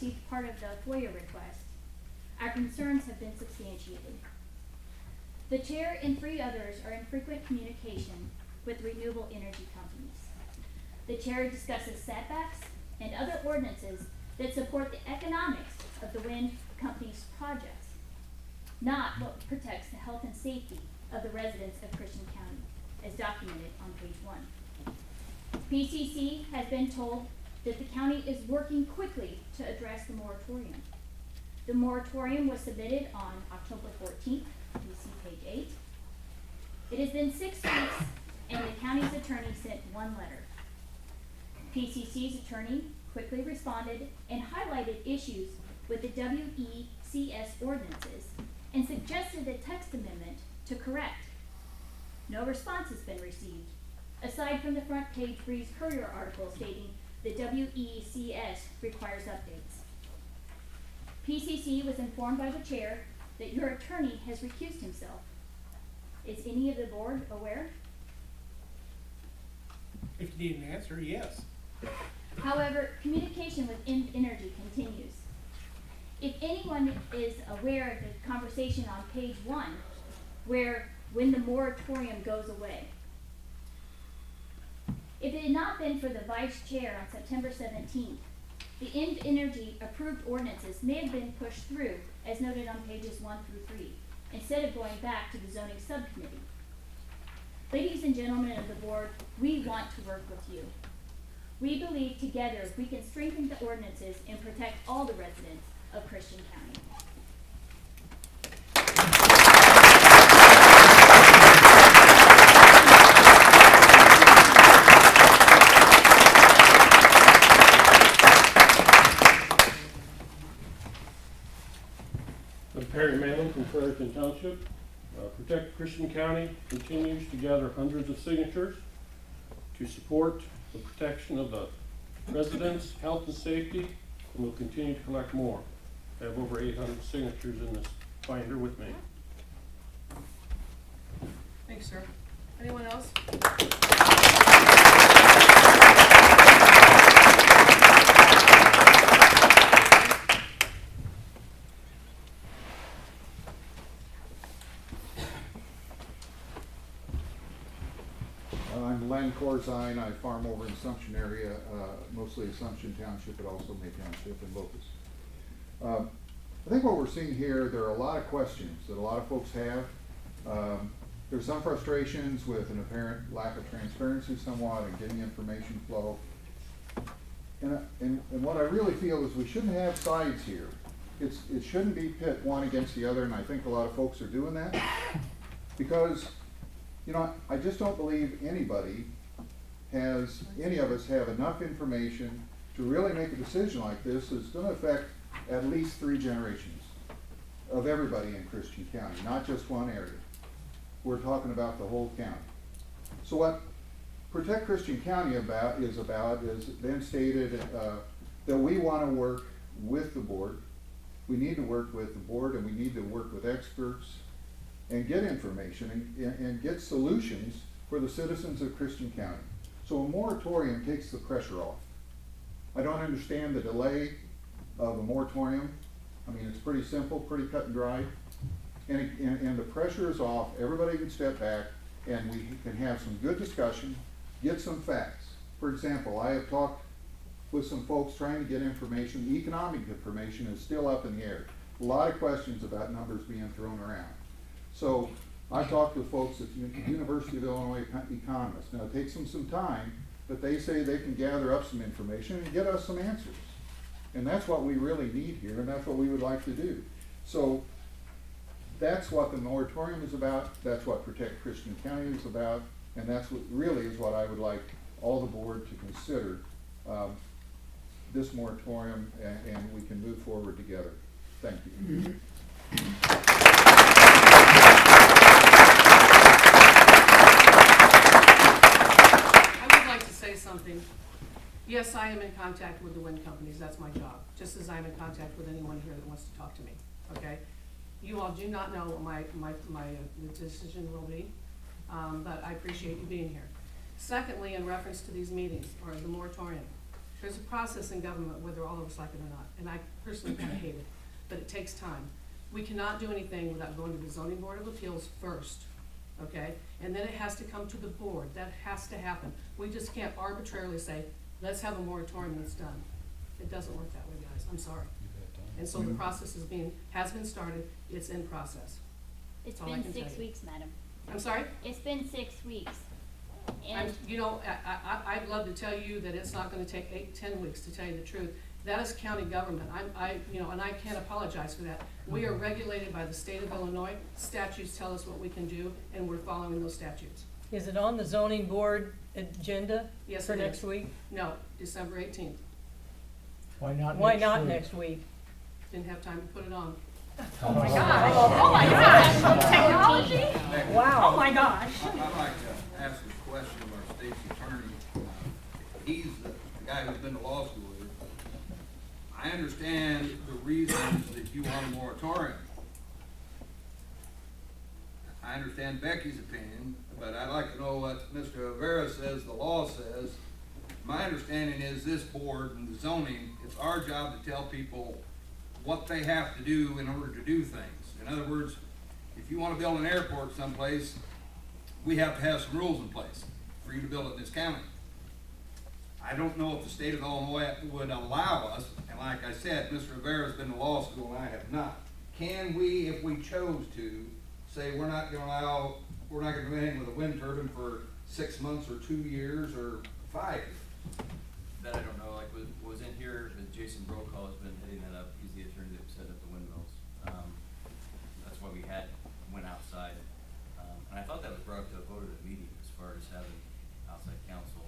received part of the FOIA request, our concerns have been substantiated. The chair and 3 others are in frequent communication with renewable energy companies. The chair discusses setbacks and other ordinances that support the economics of the wind company's projects, not what protects the health and safety of the residents of Christian County, as documented on page 1. PCC has been told that the county is working quickly to address the moratorium. The moratorium was submitted on October 14th, you see page 8. It has been 6 weeks and the county's attorney sent 1 letter. PCC's attorney quickly responded and highlighted issues with the WECS ordinances and suggested a text amendment to correct. No response has been received, aside from the front page Breeze Courier article stating the WECS requires updates. PCC was informed by the chair that your attorney has recused himself. Is any of the board aware? If you need an answer, yes. However, communication with Energy continues. If anyone is aware of the conversation on page 1, where when the moratorium goes away, if it had not been for the vice chair on September 17th, the Energy approved ordinances may have been pushed through, as noted on pages 1 through 3, instead of going back to the zoning subcommittee. Ladies and gentlemen of the board, we want to work with you. We believe together we can strengthen the ordinances and protect all the residents of Christian County. I'm Perry Manley from Fredericton Township. Protect Christian County continues to gather hundreds of signatures to support the protection of the residents' health and safety, and will continue to collect more. I have over 800 signatures in this binder with me. Thanks, sir. Anyone else? I'm Len Corzine. I farm over in Assumption area, mostly Assumption Township, but also May Township and Locust. I think what we're seeing here, there are a lot of questions that a lot of folks have. There's some frustrations with an apparent lack of transparency somewhat in getting information flow. And what I really feel is we shouldn't have sides here. It shouldn't be pit one against the other, and I think a lot of folks are doing that. Because, you know, I just don't believe any of us have enough information to really make a decision like this that's going to affect at least 3 generations of everybody in Christian County, not just one area. We're talking about the whole county. So what Protect Christian County is then stated that we want to work with the board. We need to work with the board, and we need to work with experts and get information and get solutions for the citizens of Christian County. So a moratorium takes the pressure off. I don't understand the delay of a moratorium. I mean, it's pretty simple, pretty cut and dry. And the pressure is off. Everybody can step back and we can have some good discussion, get some facts. For example, I have talked with some folks trying to get information. The economic information is still up in the air. A lot of questions about numbers being thrown around. So I talked with folks at the University of Illinois economists. Now it takes them some time, but they say they can gather up some information and get us some answers. And that's what we really need here, and that's what we would like to do. So that's what the moratorium is about. That's what Protect Christian County is about. And that's what really is what I would like all the board to consider, this moratorium, and we can move forward together. Thank you. Something. Yes, I am in contact with the wind companies. That's my job. Just as I'm in contact with anyone here that wants to talk to me. Okay. You all do not know what my decision will be, but I appreciate you being here. Secondly, in reference to these meetings or the moratorium, There's a process in government, whether all of us like it or not, and I personally kind of hate it, but it takes time. We cannot do anything without going to the zoning board of appeals first, okay? And then it has to come to the board, that has to happen. We just can't arbitrarily say, let's have a moratorium that's done. It doesn't work that way, guys, I'm sorry. And so the process has been started, it's in process. It's all I been can 6 tell you. weeks, madam. I'm sorry? It's been 6 weeks. And You know, I'd love to tell you that it's not gonna take 8, 10 weeks, to tell you the truth. That is county government. You know, and I can't apologize for that. We are regulated by the state of Illinois. Statutes tell us what we can do, and we're following those statutes. Is it on the zoning board agenda Yes, for it next is. week? No, December 18th. Why not Why next not week? next week? Didn't have time to put it on. Oh my gosh, oh my gosh, technology? Wow. Oh my gosh. I'd like to ask a question of our state's attorney. He's the guy who's been to law school here. I understand the reasons that you want a moratorium. I understand Becky's opinion, but I'd like to know what Mr. Rivera says the law says. My understanding is this board and the zoning, it's our job to tell people what they have to do in order to do things. In other words, if you want to build an airport someplace, we have to have some rules in place for you to build it in this county. I don't know if the state of Illinois would allow us, and like I said, Mr. Rivera's been to law school and I have not. Can we, if we chose to, say we're not gonna do anything with a wind turbine for 6 months or 2 years or 5 years? That I don't know, like was in here, Jason Brokaw has been heading that up, he's the attorney that set up the windmills. That's why we went outside, and I thought that was brought up to a vote at a meeting as far as having outside counsel.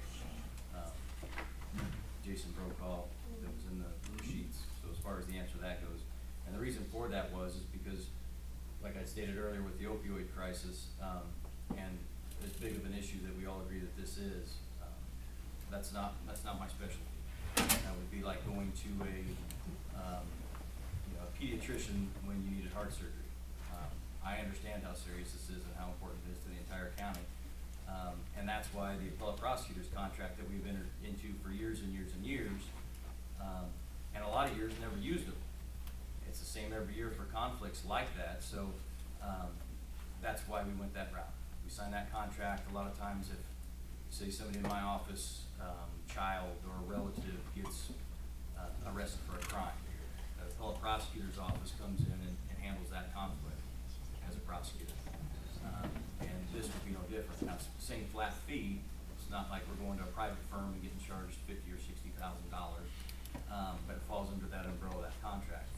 Jason Brokaw, that was in the room sheets, so as far as the answer to that goes. And the reason for that is because, like I stated earlier with the opioid crisis, and as big of an issue that we all agree that this is, that's not my specialty. That would be like going to a pediatrician when you needed heart surgery. I understand how serious this is and how important it is to the entire county. And that's why the appellate prosecutor's contract that we've entered into for years and years and years, and a lot of years never used them. It's the same every year for conflicts like that, so that's why we went that route. We signed that contract. A lot of times if, say, somebody in my office, child or a relative gets arrested for a crime, the appellate prosecutor's office comes in and handles that conflict as a prosecutor. And this would be no different. Now, it's the same flat fee. It's not like we're going to a private firm and getting charged $50,000 or $60,000, but it falls under that umbrella of that contract.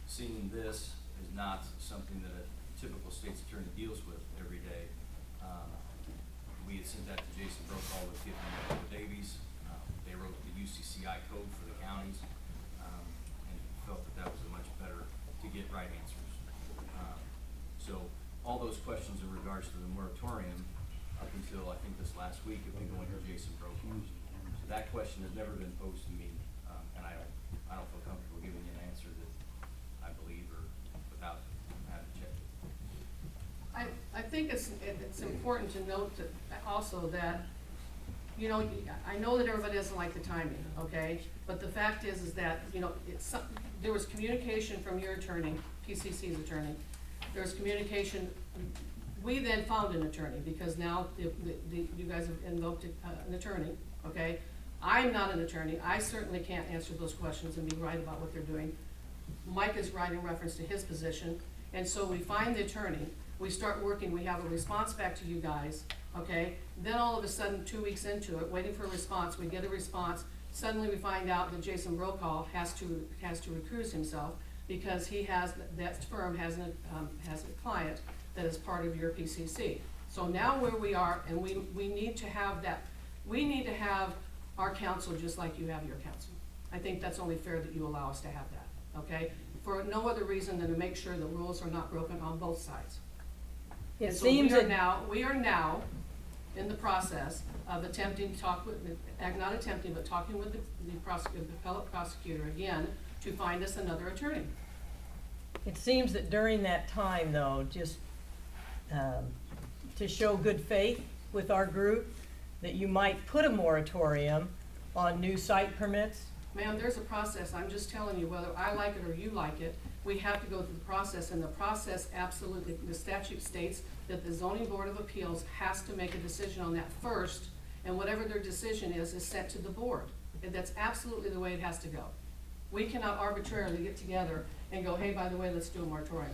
Seeing this is not something that a typical state's attorney deals with every day. We had sent that to Jason Brokaw with Giffen and Davies. They wrote the UCCI code for the counties, and felt that was a much better to get right answers. So all those questions in regards to the moratorium up until I think this last week have been going to Jason Brokaw. So that question has never been posed to me, and I don't feel comfortable giving you an answer that I believe or without having checked it. I think it's important to note that also that, you know, I know that everybody doesn't like the timing, okay? But the fact is that, you know, there was communication from your attorney, PCC's attorney. There was communication. We then found an attorney because now you guys have invoked an attorney, okay? I'm not an attorney. I certainly can't answer those questions and be right about what they're doing. Mike is right in reference to his position. And so we find the attorney. We start working, we have a response back to you guys, okay? Then all of a sudden, 2 weeks into it, waiting for a response, we get a response. Suddenly we find out that Jason Brokaw has to recuse himself because that firm has a client that is part of your PCC. So now where we are, and we need to have our counsel just like you have your counsel. I think that's only fair that you allow us to have that, okay? For no other reason than to make sure the rules are not broken on both sides. It So seems we are that now in the process of attempting to talk with, not attempting, but talking with the appellate prosecutor again to find us another attorney. it seems that during that time, though, just to show good faith with our group, that you might put a moratorium on new site permits? Ma'am, there's a process, I'm just telling you, whether I like it or you like it, we have to go through the process, and the process absolutely, the statute states that the zoning board of appeals has to make a decision on that first, and whatever their decision is sent to the board. And that's absolutely the way it has to go. We cannot arbitrarily get together and go, hey, by the way, let's do a moratorium.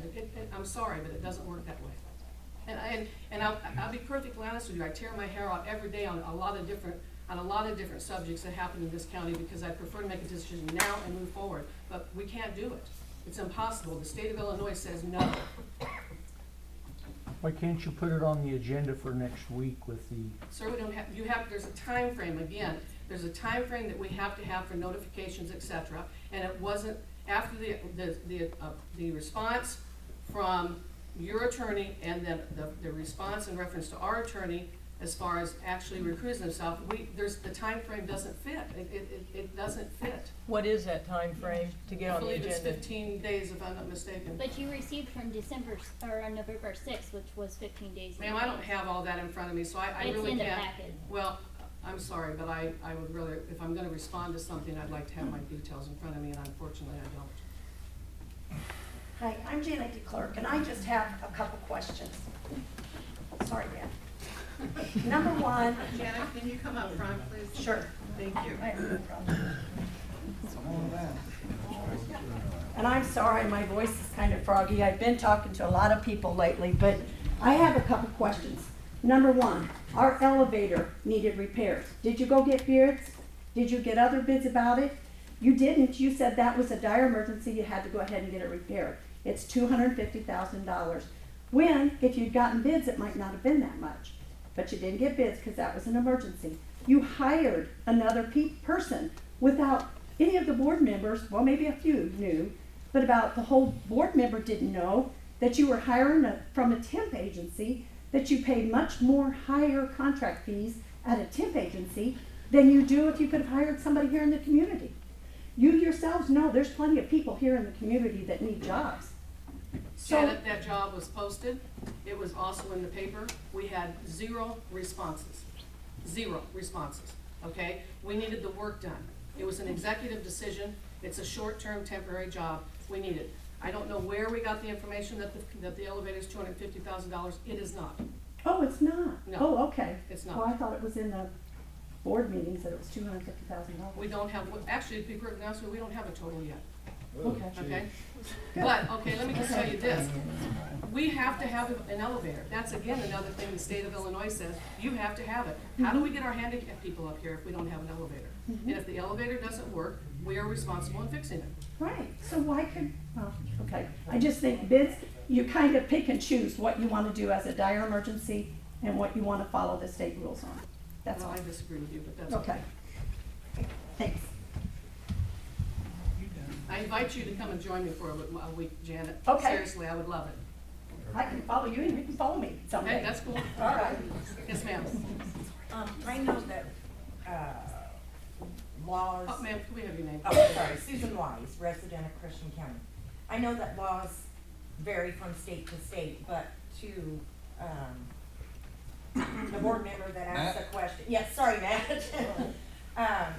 I'm sorry, but it doesn't work that way. And I'll be perfectly honest with you, I tear my hair out every day on a lot of different subjects that happen in this county, because I prefer to make a decision now and move forward, but we can't do it. It's impossible. The state of Illinois says no. Why can't you put it on the agenda for next week with the, Sir, we don't have, there's a time frame, again, there's a time frame that we have to have for notifications, et cetera, and it wasn't, after the response from your attorney and then the response in reference to our attorney, as far as actually recusing himself, the time frame doesn't fit. It doesn't fit. What is that time frame to get I on the believe it's agenda? 15 days, if I'm not mistaken. But you received from November 6th, which was 15 days. Ma'am, I don't have all that in front of me, so I It's really in the can't. packet. Well, I'm sorry, but I would rather, if I'm gonna respond to something, I'd like to have my details in front of me, and unfortunately I don't. Hi, I'm Janet DeClerc, and I just have a couple questions. Sorry, Dan. Number one. Janet, can you come up front, please? Sure. Thank you. I have no problem. And I'm sorry, my voice is kind of froggy. I've been talking to a lot of people lately, but I have a couple questions. Number one, our elevator needed repairs. Did you go get bids? Did you get other bids about it? You didn't. You said that was a dire emergency. You had to go ahead and get it repaired. It's $250,000. When, if you'd gotten bids, it might not have been that much. But you didn't get bids because that was an emergency. You hired another person without any of the board members, well, maybe a few knew, but about the whole board member didn't know that you were hiring from a temp agency, that you paid much more higher contract fees at a temp agency than you do if you could have hired somebody here in the community. You yourselves know there's plenty of people here in the community that need jobs. So, Janet, that job was posted. It was also in the paper. We had 0 responses. 0 responses, okay? We needed the work done. It was an executive decision. It's a short-term temporary job. We need it. I don't know where we got the information that the elevator's $250,000. It is not. oh, it's not? No. Oh, okay. It's not. Well, I thought it was in the board meetings that it was $250,000. We don't have, actually, to be perfectly honest with you, we don't have a total yet, Okay. okay? But, okay, let me just tell you this. We have to have an elevator. That's again another thing the state of Illinois says, you have to have it. How do we get our handicapped people up here if we don't have an elevator? And if the elevator doesn't work, we are responsible in fixing it. Right, so why could, well, okay, I just think bids, you kind of pick and choose what you want to do as a dire emergency and what you want to follow the state rules on. That's Well, all. I disagree with you, but that's okay. Okay. Thanks. I invite you to come and join me for a week, Janet. Okay. Seriously, I would love it. I can follow you and you can follow me someday. Okay, that's cool. All right. Yes, ma'am. I know that, laws. Oh, ma'am, can we have your name? Oh, sorry, Susan Wise, resident of Christian County. I know that laws vary from state to state, but to, the board member that asked the question, yes, sorry, Matt.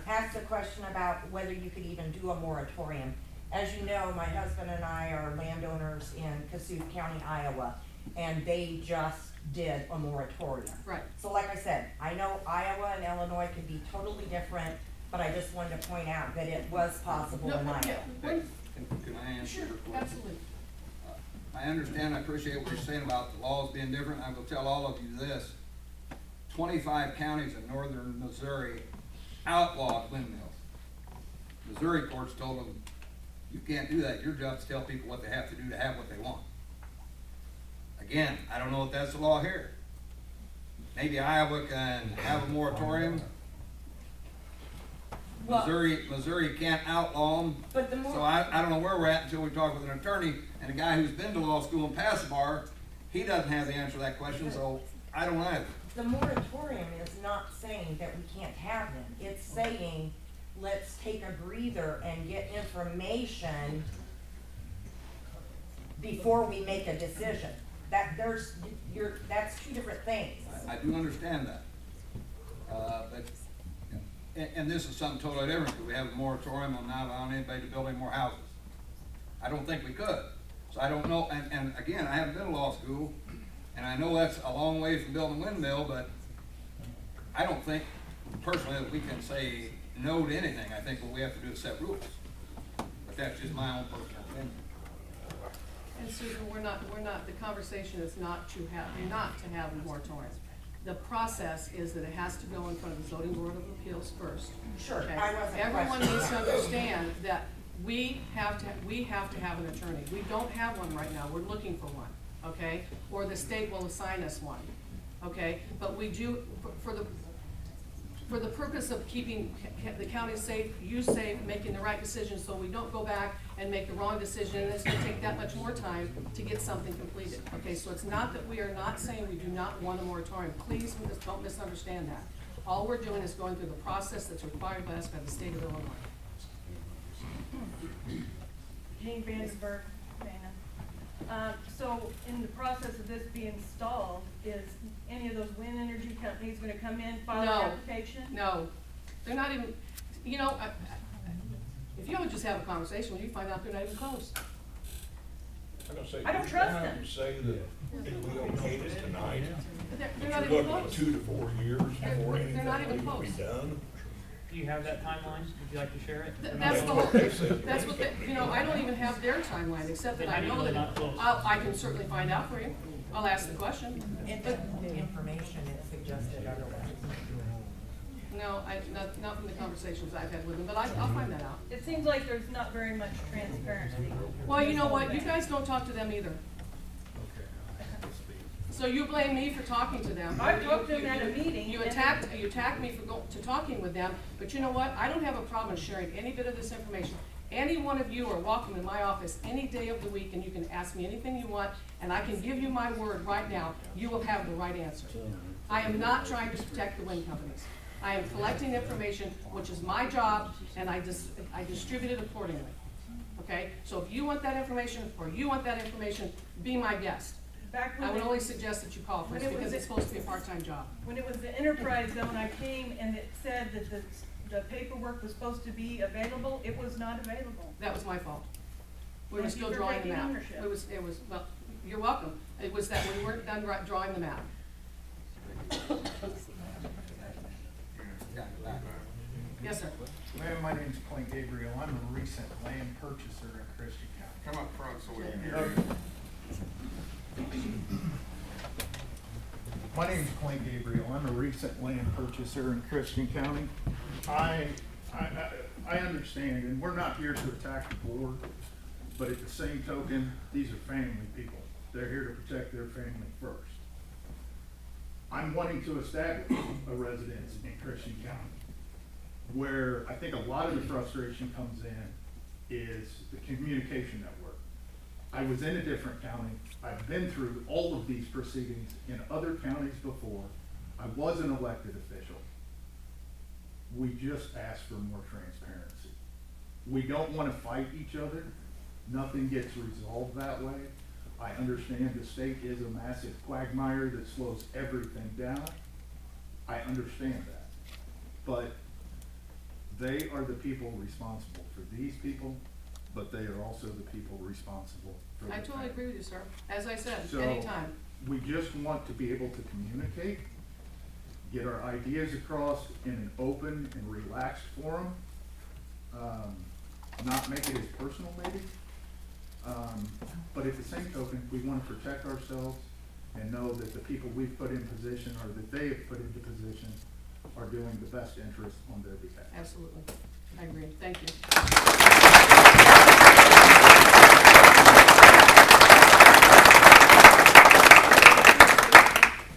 Asked the question about whether you could even do a moratorium. As you know, my husband and I are landowners in Cassuth County, Iowa, and they just did a moratorium. Right. So like I said, I know Iowa and Illinois can be totally different, but I just wanted to point out that it was possible No, in Iowa. yeah, Can I answer sure, your question? absolutely. I understand, I appreciate what you're saying about the laws being different. I will tell all of you this. 25 counties in northern Missouri outlawed windmills. Missouri courts told them, you can't do that. Your job is to tell people what they have to do to have what they want. Again, I don't know if that's the law here. Maybe Iowa can have a moratorium. Well- Missouri can't outlaw them. But the more. So I don't know where we're at until we talk with an attorney, and a guy who's been to law school and passed the bar, he doesn't have the answer to that question, so I don't either. The moratorium is not saying that we can't have them. It's saying, let's take a breather and get information before we make a decision. That's two different things. I do understand that. But and this is something totally different, do we have a moratorium on not allowing anybody to build any more houses? I don't think we could, so I don't know, and again, I haven't been to law school, and I know that's a long way from building a windmill, but I don't think personally that we can say no to anything. I think what we have to do is set rules, but that's just my own personal opinion. And Susan, the conversation is not to have a moratorium. The process is that it has to go in front of the zoning board of appeals first. Sure, Okay? I wasn't Everyone questioning needs to that. understand that we have to have an attorney. We don't have one right now, we're looking for one, okay? Or the state will assign us one, okay? But we do, for the purpose of keeping the county safe, you safe, making the right decisions, so we don't go back and make the wrong decision, and it's gonna take that much more time to get something completed. Okay, so it's not that we are not saying we do not want a moratorium. Please don't misunderstand that. All we're doing is going through the process that's required by us by the state of Illinois. Jean Vandenberg, Dana. So in the process of this being installed, is any of those wind energy companies gonna come in, file No. an application? No, they're not even, you know, if you would just have a conversation, you find out they're not even close. I'm gonna say, I don't you're trust trying them. to say that if we okayed it tonight, They're not that even you're looking at close. 2 to 4 years before They're not anything even will be close. done. Do you have that timeline? Would you like to share it? That's the whole thing. That's what you know, I don't even have their timeline, except that I know that, I can certainly find out for you. I'll ask the question. The information, it suggested otherwise. No, not from the conversations I've had with them, but I'll find that out. It seems like there's not very much transparency. Well, you know what, you guys don't talk to them either. So you blame me for talking to them. I've talked to them at a meeting. You attacked me for talking with them, but you know what, I don't have a problem sharing any bit of this information. Any one of you are welcome in my office any day of the week, and you can ask me anything you want, and I can give you my word right now, you will have the right answer. I am not trying to protect the wind companies. I am collecting information, which is my job, and I distribute it accordingly. Okay, so if you want that information, or you want that information, be my guest. Back when I would it- only suggest that you call first, When it was because it's supposed to be a part-time job. When it was the enterprise zone, I came and it said that the paperwork was supposed to be available. It was not available. That was my fault. We were Thank you still for drawing taking them out. ownership. It was, well, you're welcome. It was that we weren't done drawing them out. Yes, sir. Ma'am, my name's Clint Gabriel. I'm a recent land purchaser in Christian County. Come up front so we can hear you. My name's Clint Gabriel. I'm a recent land purchaser in Christian County. I understand, and we're not here to attack the board, but at the same token, these are family people. They're here to protect their family first. I'm wanting to establish a residence in Christian County, where I think a lot of the frustration comes in is the communication network. I was in a different county. I've been through all of these proceedings in other counties before. I was an elected official. We just ask for more transparency. We don't want to fight each other. Nothing gets resolved that way. I understand the state is a massive quagmire that slows everything down. I understand that. But they are the people responsible for these people, but they are also the people responsible for the I totally town. agree with you, sir. As I said, So, anytime. we just want to be able to communicate, get our ideas across in an open and relaxed forum, not make it as personal maybe. But at the same token, we want to protect ourselves and know that the people we've put in position or that they have put into position are doing the best interest on their behalf. Absolutely. I agree. Thank you.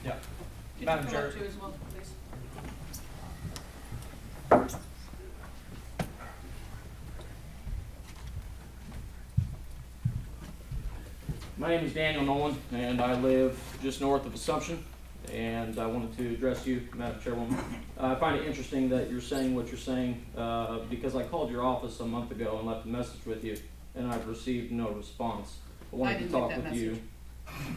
Yeah. Could you Madam come Chair. up too as well, please? My name is Daniel Nolan, and I live just north of Assumption, and I wanted to address you, Madam Chairwoman. I find it interesting that you're saying what you're saying, because I called your office a month ago and left a message with you, and I've received no response. I wanted to didn't talk get that with you. message.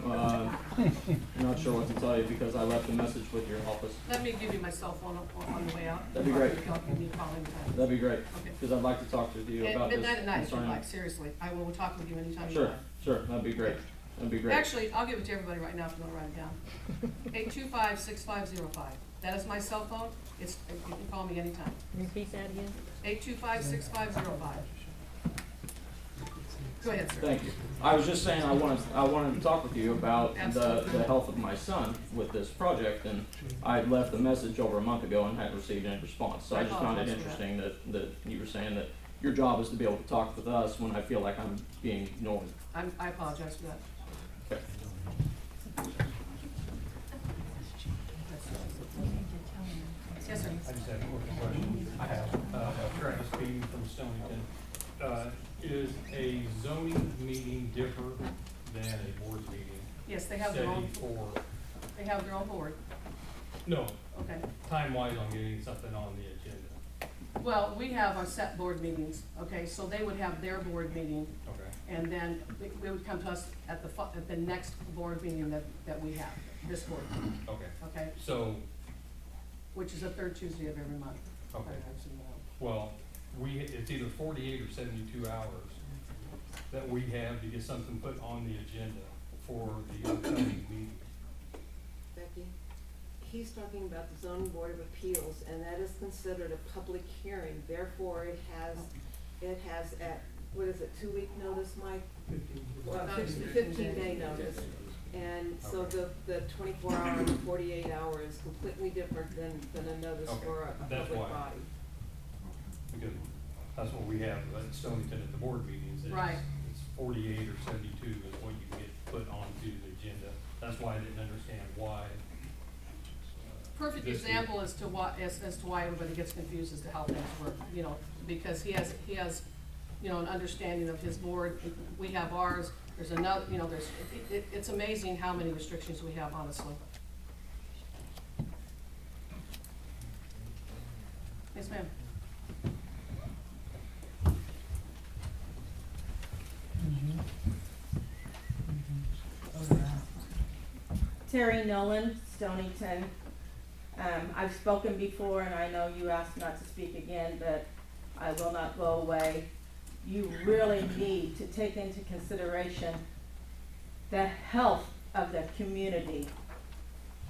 Not sure what to tell you because I left a message with your office. Let me give you my cell phone on the way out. That'd be great. You can call anytime. That'd be great, Okay. because I'd like to talk to you At about this. midnight at night, if you'd concerning- like, seriously. I will talk with you anytime you Sure, want. sure, that'd be great. That'd be great. Actually, I'll give it to everybody right now if you want to write it down. 825-6505. That is my cell phone. You can call me anytime. Repeat that again. 825-6505. Go ahead, sir. Thank you. I was just saying I wanted to talk with you about the Absolutely. health of my son with this project, and I left a message over a month ago and hadn't received any response. So I just found it apologize for that. interesting that you were saying that your job is to be able to talk with us when I feel like I'm being ignored. I apologize for that. Okay. Yes, sir. I just have a quick question. I have, Travis Bean from Stonington. Is a zoning meeting different than a board meeting? Yes, they have their own, Say for, they have their own board. no, Okay. time-wise on getting something on the agenda. Well, we have our set board meetings, okay, so they would have their board meeting, Okay. and then they would come to us at the next board meeting that we have, this board, Okay. okay, So, which is the third Tuesday of every month. okay. Actually, no. Well, it's either 48 or 72 hours that we have to get something put on the agenda for the upcoming meeting. Becky, he's talking about the zoning board of appeals, and that is considered a public hearing, therefore it has at, what is it, 2-week notice, Mike? 15-day notice. And so the 24-hour and the 48-hour is completely different than a notice Okay, for a that's public why. body. Because that's what we have at Stonington at the board meetings. Right. It's 48 or 72 is what you get put onto the agenda. That's why I didn't understand why. Perfect This example as to why, as to why everybody gets confused as to how things work, you know, because he has, you know, an understanding of his board, we have ours, there's another, you know, it's amazing how many restrictions we have, honestly. Yes, ma'am. Terry Nolan, Stonington. I've spoken before, and I know you asked not to speak again, but I will not go away. You really need to take into consideration the health of the community.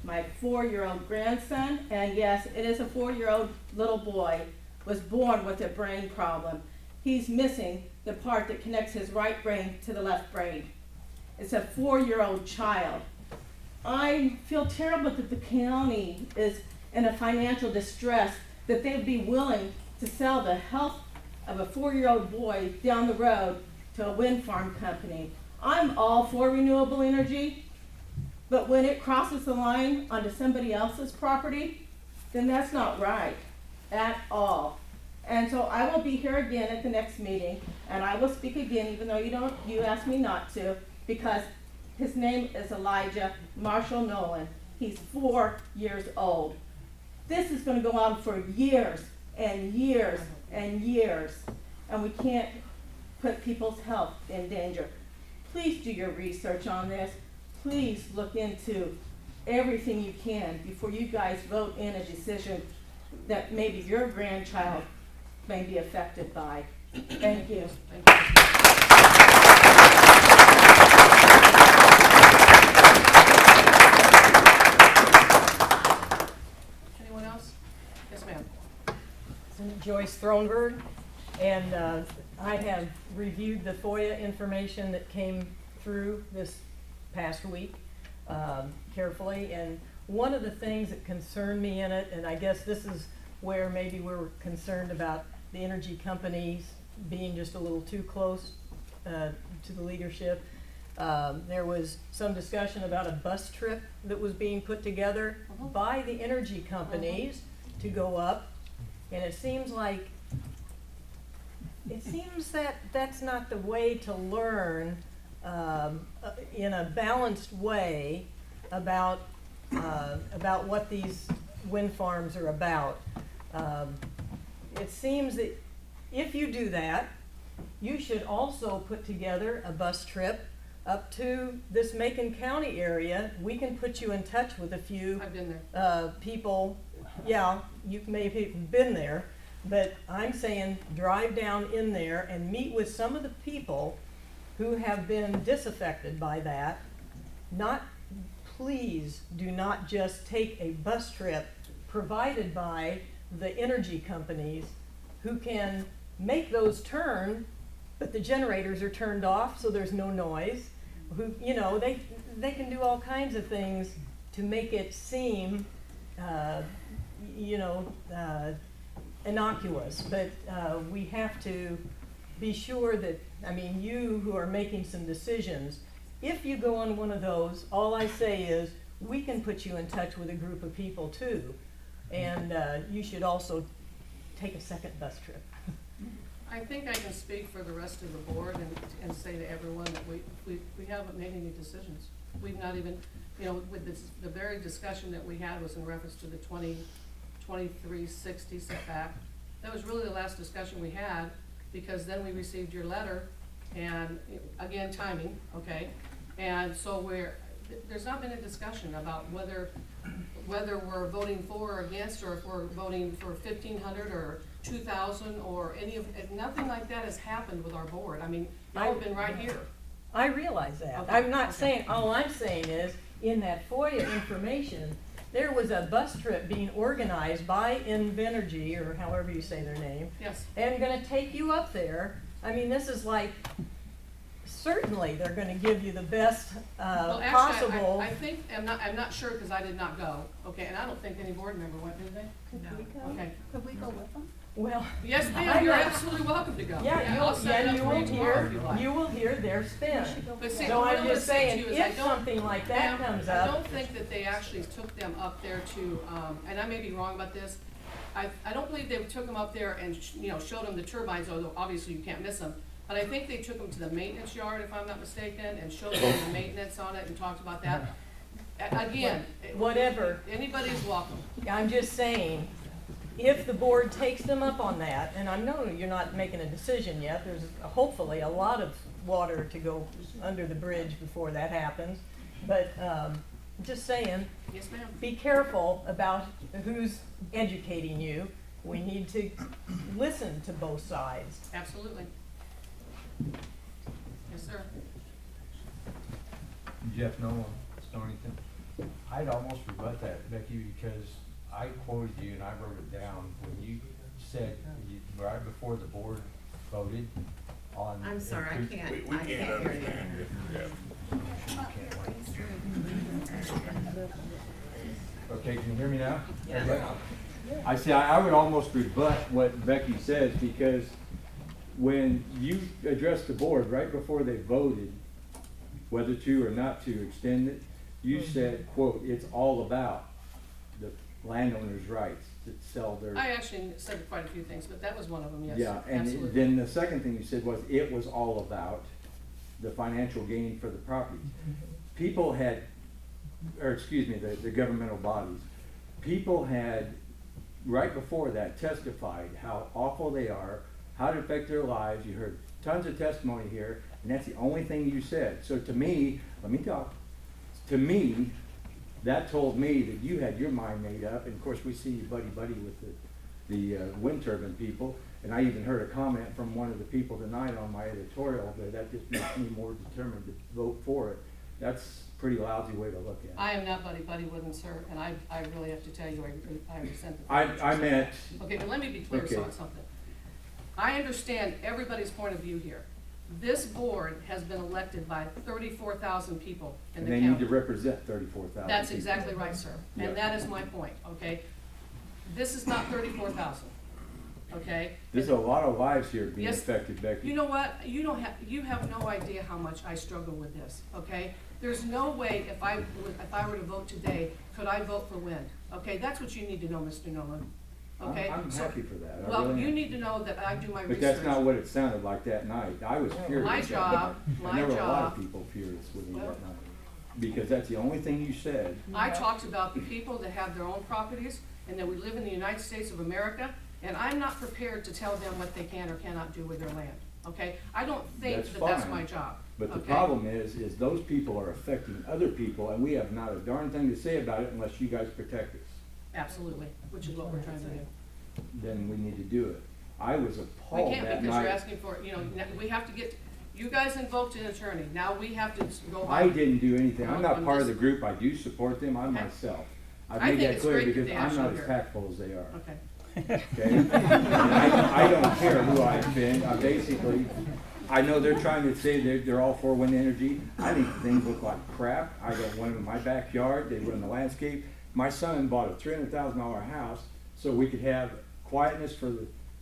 My 4-year-old grandson, and yes, it is a 4-year-old little boy, was born with a brain problem. He's missing the part that connects his right brain to the left brain. It's a 4-year-old child. I feel terrible that the county is in a financial distress, that they'd be willing to sell the health of a 4-year-old boy down the road to a wind farm company. I'm all for renewable energy, but when it crosses the line onto somebody else's property, then that's not right at all. And so I will be here again at the next meeting, and I will speak again, even though you asked me not to, because his name is Elijah Marshall Nolan. He's 4 years old. This is going to go on for years and years and years, and we can't put people's health in danger. Please do your research on this. Please look into everything you can before you guys vote in a decision that maybe your grandchild may be affected by. Thank you. Thank you. Anyone else? Yes, ma'am. Joyce Thronberg, and I have reviewed the FOIA information that came through this past week carefully, and one of the things that concerned me in it, and I guess this is where maybe we're concerned about the energy companies being just a little too close to the leadership. There was some discussion about a bus trip that was being put together by the energy companies to go up, and it seems that that's not the way to learn in a balanced way about what these wind farms are about. It seems that if you do that, you should also put together a bus trip up to this Macon County area, we can put you in touch with a few I've been there. people. Yeah, you may have even been there, but I'm saying drive down in there and meet with some of the people who have been disaffected by that. Please do not just take a bus trip provided by the energy companies who can make those turn, but the generators are turned off so there's no noise. Who, you know, they can do all kinds of things to make it seem, innocuous, but we have to be sure that, I mean, you who are making some decisions, if you go on one of those, all I say is, we can put you in touch with a group of people too, and you should also take a second bus trip. I think I can speak for the rest of the board and say to everyone that we haven't made any decisions. We've not even, with this, the very discussion that we had was in reference to the 2360 setback. That was really the last discussion we had, because then we received your letter, and again, timing, okay? And so there's not been a discussion about whether we're voting for or against, or if we're voting for 1,500 or 2,000 or nothing like that has happened with our board. I mean, y'all have been right here. I realize that. Okay, I'm not okay. saying, all I'm saying is, in that FOIA information, there was a bus trip being organized by Invenergy, or however you say their name. Yes. And gonna take you up there. I mean, this is like, certainly they're gonna give you the best Well, actually, possible. I think, I'm not sure, because I did not go, okay, and I don't think any board member went, did they? Could we go? Okay. Could we go with them? Well. Yes, ma'am, you're absolutely welcome to go. Yeah, I'll set it up you for will you tomorrow if hear, you like. you will hear their spin. But see, So what I'm I'm just saying saying, to you is I if don't- something like that Ma'am, comes I up, don't think that they actually took them up there to, and I may be wrong about this, I don't believe they took them up there and, showed them the turbines, although obviously you can't miss them. But I think they took them to the maintenance yard, if I'm not mistaken, and showed them the maintenance on it and talked about that. Again, whatever. anybody's welcome. I'm just saying, if the board takes them up on that, and I know you're not making a decision yet, there's hopefully a lot of water to go under the bridge before that happens, but just saying, Yes, ma'am. be careful about who's educating you. We need to listen to both sides. Absolutely. Yes, sir. Jeff Nolan, Stonington. I'd almost rebut that, Becky, because I quoted you and I wrote it down when you said, right before the board voted on. I'm sorry, I can't We can't hear you. understand you, Jeff. Okay, can you hear me now? Yeah. I say, I would almost rebut what Becky says, because when you addressed the board right before they voted whether to or not to extend it, you said, quote, "It's all about the landowner's rights to sell their." I actually said quite a few things, but that was one of them, yes. Yeah, and Absolutely. then the second thing you said was, it was all about the financial gain for the property. People had, or excuse me, the governmental bodies, people had, right before that, testified how awful they are, how it affect their lives. You heard tons of testimony here, and that's the only thing you said. So to me, let me talk. To me, that told me that you had your mind made up, and of course we see you buddy-buddy with the wind turbine people, and I even heard a comment from one of the people tonight on my editorial, but that just makes me more determined to vote for it. That's a pretty lousy way to look at it. I am not buddy-buddy with them, sir, and I really have to tell you, I resent the. I meant. Okay, but let me be clear Okay. on something. I understand everybody's point of view here. This board has been elected by 34,000 people in And the they county. need to represent 34,000. That's exactly right, sir, Yeah. and that is my point, okay? This is not 34,000, okay? There's a lot of lives here being Yes. affected, Becky. You know what? You have no idea how much I struggle with this, okay? There's no way if I were to vote today, could I vote for wind? Okay, that's what you need to know, Mr. Nolan, okay? I'm So- happy for that. I Well, really you am. need to know that I do my But research. that's not what it sounded like that night. I was furious. My that job- night. my And there were a lot of job- people furious with me Well- that night. Because that's the only thing you said. I talked about the people that have their own properties and that we live in the United States of America, and I'm not prepared to tell them what they can or cannot do with their land, okay? I don't think That's that that's fine. my job. But the Okay. problem is those people are affecting other people, and we have not a darn thing to say about it unless you guys protect us. Absolutely, which is what we're trying to do. Then we need to do it. I was We appalled can't that because you're night. asking for, we have to get, you guys invoked an attorney, now we have to go I on. didn't do anything. I'm not I'm part of the just- group. I do support them. I'm Okay. myself. I I've made think that it's clear great that because they I'm actually not as hear. tactful as they are. Okay. Okay? And I don't care who I've been. I know they're trying to say they're all for wind energy. I think things look like crap. I got one in my backyard. They run the landscape. My son bought a $300,000 house so we could have quietness for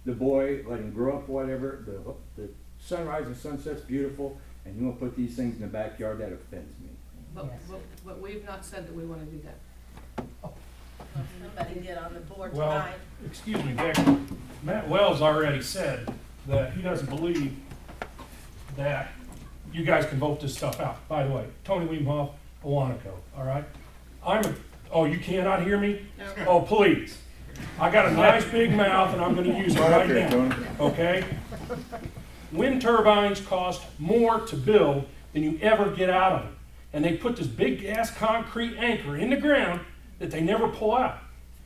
the boy, let him grow up, whatever. The sunrise and sunset's beautiful, and you want to put these things in the backyard, that offends me. But we've not said that we wanna do that. Somebody get on the board Well, tonight. excuse me, Becky, Matt Wells already said that he doesn't believe that you guys can vote this stuff out. By the way, Tony Weemhoff, Awanaco, all right? Oh, you cannot hear me? No. Oh, please. I got a nice big mouth and I'm gonna use it right now, okay? Wind turbines cost more to build than you ever get out of them. And they put this big gas concrete anchor in the ground that they never pull out.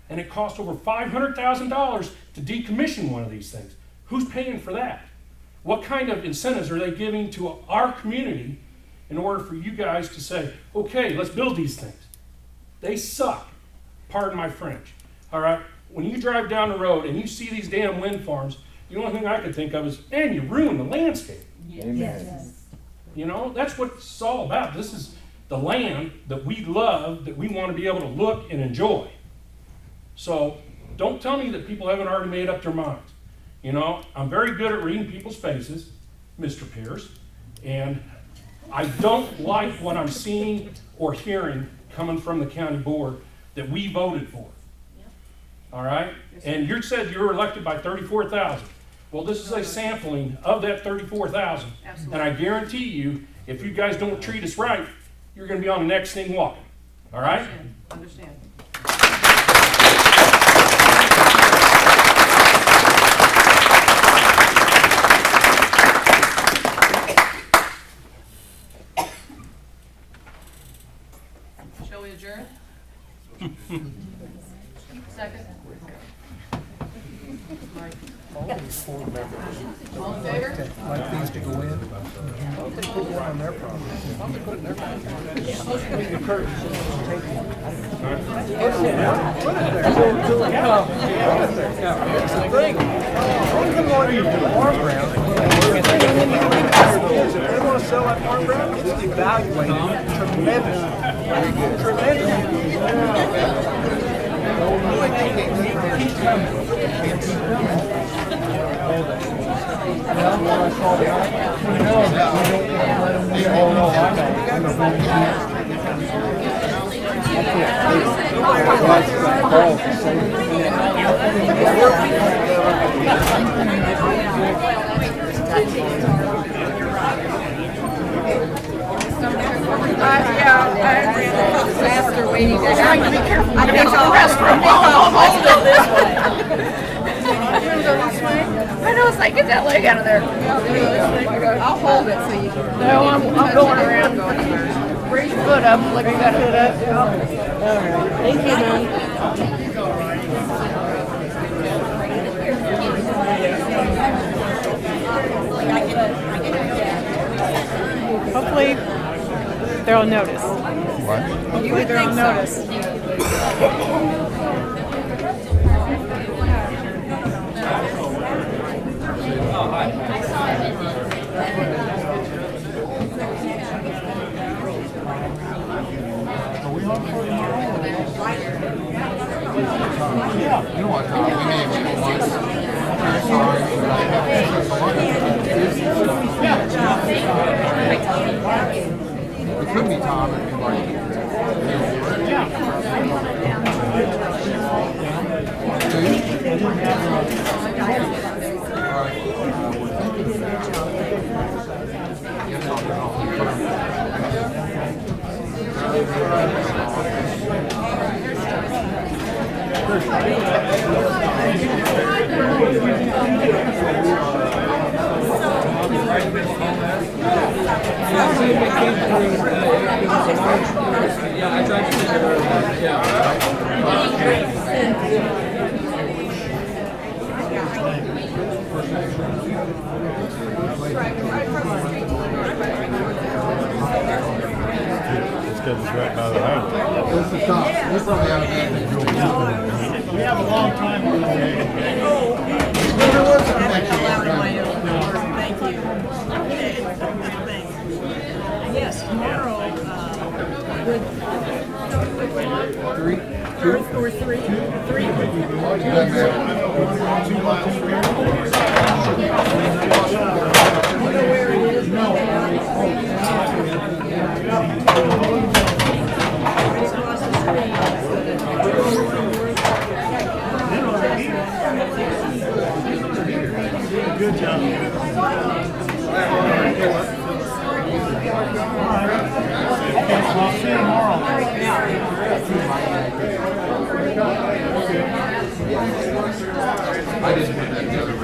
And it costs over $500,000 to decommission one of these things. Who's paying for that? What kind of incentives are they giving to our community in order for you guys to say, okay, let's build these things? They suck. Pardon my French. All right? When you drive down the road and you see these damn wind farms, the only thing I could think of is, man, you ruined the landscape. Amen. You know, that's what it's all about. This is the land that we love, that we want to be able to look and enjoy. So don't tell me that people haven't already made up their minds. You know, I'm very good at reading people's faces, Mr. Pierce, and I don't like what I'm seeing or hearing coming from the county board that we voted for. All right? And you said you were elected by 34,000. Well, this is a sampling of that 34,000. Absolutely. And I guarantee you, if you guys don't treat us right, you're going to be on the next thing walking. All right? Understand. Shall we adjourn? Second? Mike? All in favor? Like things to go in. They put one on their property. They put it in their property. The curtains take it. Put it there. It's the thing. Only the more you do farm ground, they want to sell that farm ground, it's devaluated tremendously. Tremendous. Faster waiting to happen. Be careful. I think I'll hold it this way. I know, it's like, get that leg out of there. I'll hold it so you can. No, I'm going around. Raise your foot up like you got it up. All right. Thank you, man. Hopefully, they'll notice. What? Hopefully, they'll notice. Yeah. You know what, Tom, we may have been once. Very sorry. It could be Tom if you like. Yeah. Yeah, I tried to send her, It's because it's right by the house. This is Tom. This probably have We have a long time on Thank you. Yes, tomorrow, Three? Earth or three? Three. Good job. I'll see you tomorrow. I just put that together.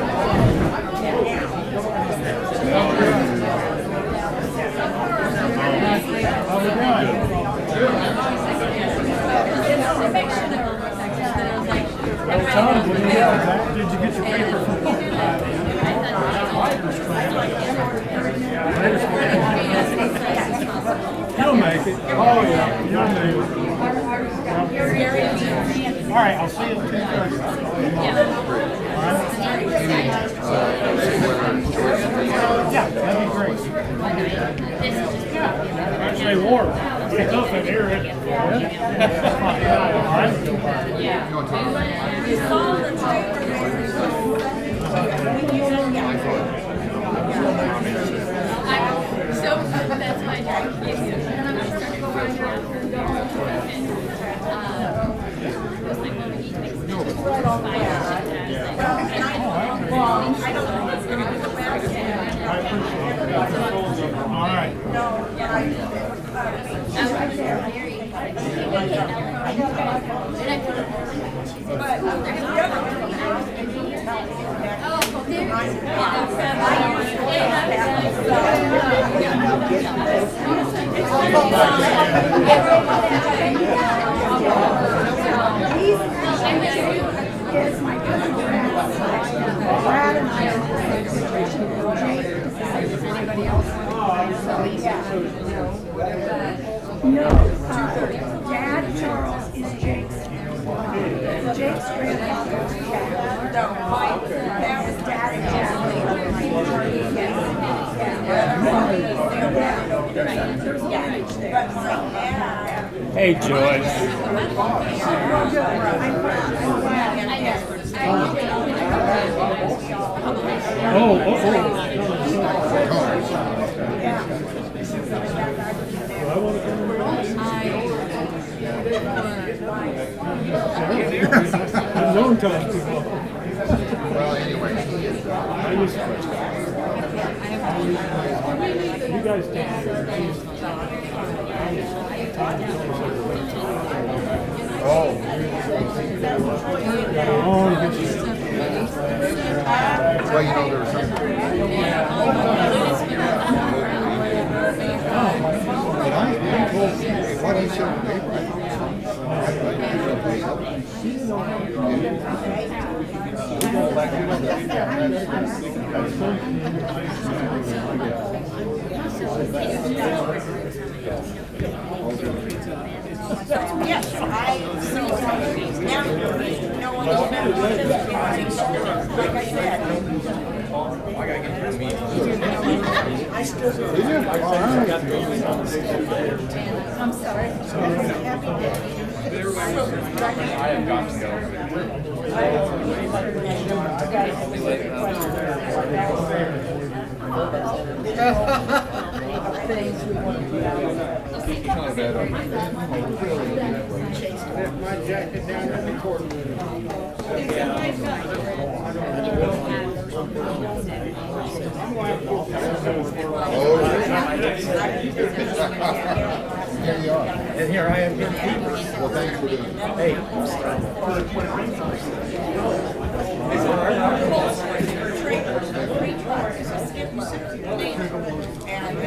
How we doing? Well, Tom, what do you got? Did you get your paper from You'll make it. Oh, yeah. You'll make it. All right, I'll see you at 2:30. Yeah, that'd be great. Yeah. Stay warm. It's tough in here, isn't it? So that's my job. All right. No, Dad Charles is Jake's. Jake's grandfather. No, that was Dad and Hey, Joyce. A long time. Well, anyway. You guys take Oh. Well, you know, there was some. What is your neighbor? Yes, I see. Now, no one will know. Like I said. I still do. I'm sorry. Happy day. I have got to go. Things we want to do. my jacket down in the court. Here you are. And here I am getting papers. Well, thanks for doing it. Hey. And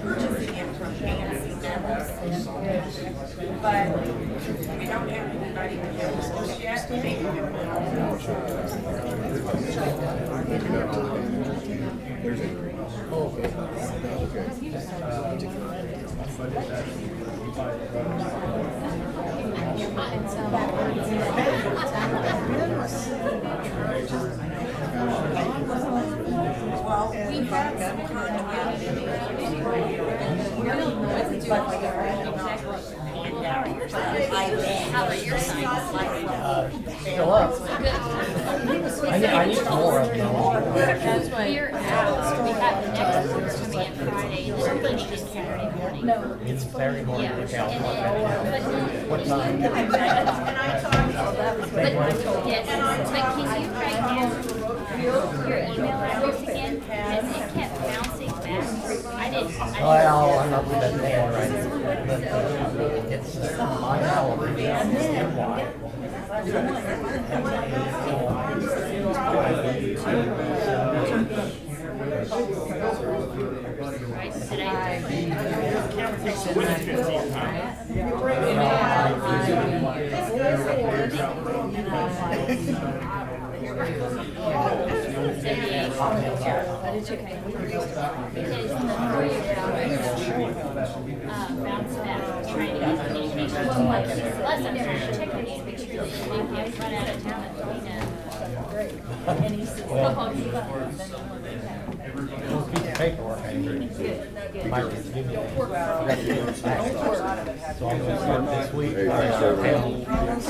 purchasing it from fancy devils. But we don't have anybody to help us just yet. Well, we had some Still up. I need more of them. That's why we're out. We have the next one coming in Friday, and then the meeting is Saturday morning. No. It's Saturday morning. Yeah. Okay, And then, what time? but, yes, but can you write down your email address again? Because it kept bouncing back. I didn't. Well, I'm not with that man right now. But it's my hour. But it's okay. Because the foyer bounced back, trying to get communication. Plus, I'm trying to check on you to make sure that you didn't get run out of town and And he said, We'll keep the paperwork. Mike is giving me. So I'm going to start this week. I don't that's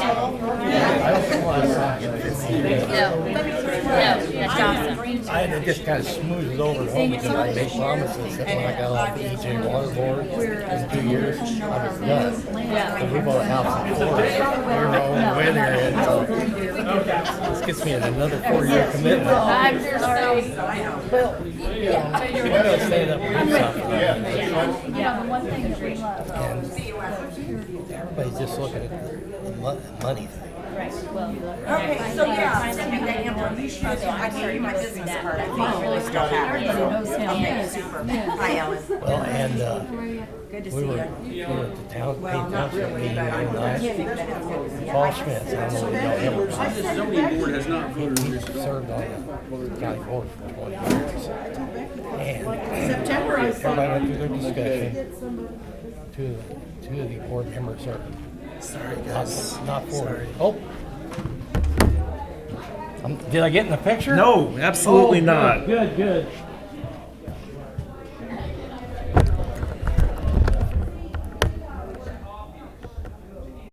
awesome. I had to just kind of smooth it over at home because I made promises that when I got off the EJ water board in 2 years, I was done. So we bought a house in Florida. We're my own winner, and so this gets me another 4-year commitment. I'm sorry. Well, you gotta stand up for yourself. Yeah, the one thing that we love. Everybody's just looking at the money thing. Right, well. Okay, so yeah, send me that information. I gave you my business card. I think you really still have it. Okay, super. Hi, Ellen. Well, and Good to we see were you. at the town, Well, not really, meeting but I one night. can't think that it's good to see you. Paul Schmitz, I don't know if y'all ever. I said, Becky. has not voted He served on the county board for 20 years. And September, I said. everybody went through their discussion. Two of the board members are not for it. Oh. Did I get in the picture? No, absolutely Oh, not. Good, good.